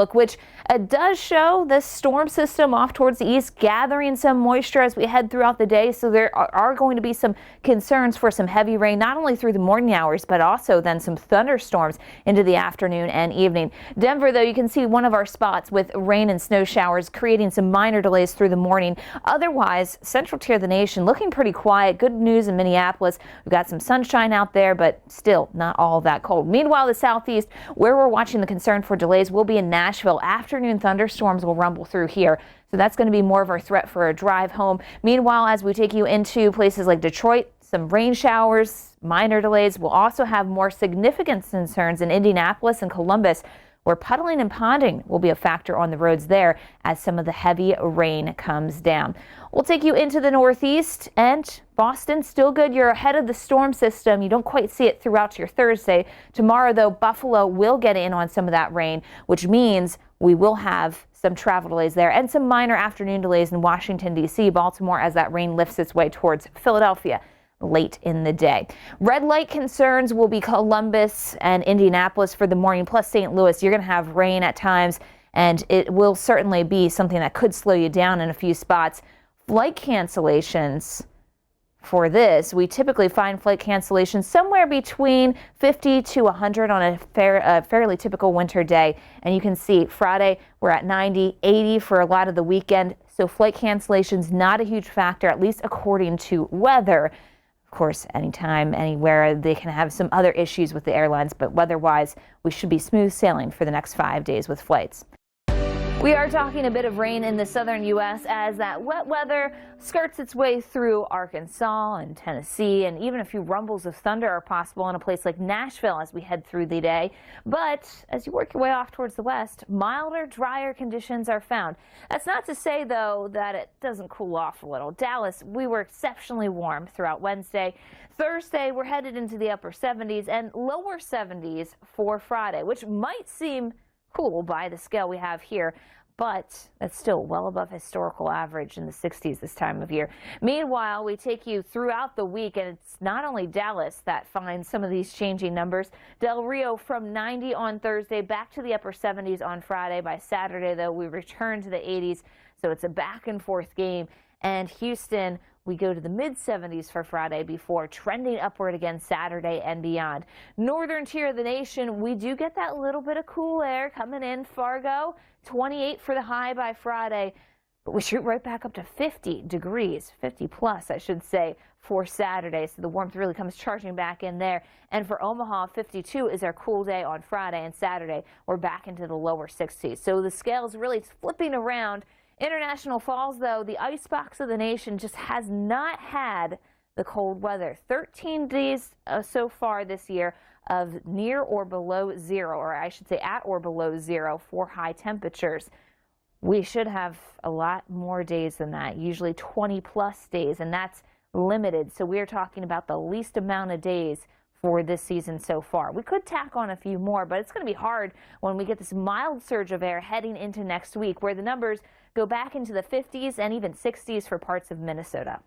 Look, which does show this storm system off towards the east gathering some moisture as we head throughout the day. So there are going to be some concerns for some heavy rain, not only through the morning hours, but also then some thunderstorms into the afternoon and evening. Denver, though, you can see one of our spots with rain and snow showers creating some minor delays through the morning. Otherwise, central tier of the nation looking pretty quiet. Good news in Minneapolis. We've got some sunshine out there, but still not all that cold. Meanwhile, the southeast, where we're watching the concern for delays, will be in Nashville. Afternoon thunderstorms will rumble through here, so that's going to be more of our threat for a drive home. Meanwhile, as we take you into places like Detroit, some rain showers, minor delays. We'll also have more significant concerns in Indianapolis and Columbus, where puddling and ponding will be a factor on the roads there as some of the heavy rain comes down. We'll take you into the northeast, and Boston still good. You're ahead of the storm system. You don't quite see it throughout your Thursday. Tomorrow, though, Buffalo will get in on some of that rain, which means we will have some travel delays there and some minor afternoon delays in Washington, D.C., Baltimore, as that rain lifts its way towards Philadelphia late in the day. Red light concerns will be Columbus and Indianapolis for the morning, plus St. Louis. You're going to have rain at times, and it will certainly be something that could slow you down in a few spots. Flight cancellations for this, we typically find flight cancellations somewhere between 50 to 100 on a fairly typical winter day. And you can see Friday we're at 90, 80 for a lot of the weekend. So flight cancellations not a huge factor, at least according to weather. Of course, anytime, anywhere, they can have some other issues with the airlines, but weather-wise, we should be smooth sailing for the next 5 days with flights. We are talking a bit of rain in the southern U.S. as that wet weather skirts its way through Arkansas and Tennessee, and even a few rumbles of thunder are possible in a place like Nashville as we head through the day. But as you work your way off towards the west, milder, drier conditions are found. That's not to say, though, that it doesn't cool off a little. Dallas, we were exceptionally warm throughout Wednesday. Thursday, we're headed into the upper 70s and lower 70s for Friday, which might seem cool by the scale we have here, but that's still well above historical average in the 60s this time of year. Meanwhile, we take you throughout the week, and it's not only Dallas that finds some of these changing numbers. Del Rio from 90 on Thursday back to the upper 70s on Friday. By Saturday, though, we return to the 80s, so it's a back and forth game. And Houston, we go to the mid-70s for Friday before trending upward again Saturday and beyond. Northern tier of the nation, we do get that little bit of cool air coming in. Fargo, 28 for the high by Friday, but we shoot right back up to 50 degrees, 50 plus, I should say, for Saturday. So the warmth really comes charging back in there. And for Omaha, 52 is our cool day on Friday, and Saturday we're back into the lower 60s. So the scale's really flipping around. International Falls, though, the icebox of the nation, just has not had the cold weather. 13 days so far this year of near or below zero, or I should say at or below zero for high temperatures. We should have a lot more days than that, usually 20 plus days, and that's limited. So we're talking about the least amount of days for this season so far. We could tack on a few more, but it's going to be hard when we get this mild surge of air heading into next week, where the numbers go back into the 50s and even 60s for parts of Minnesota.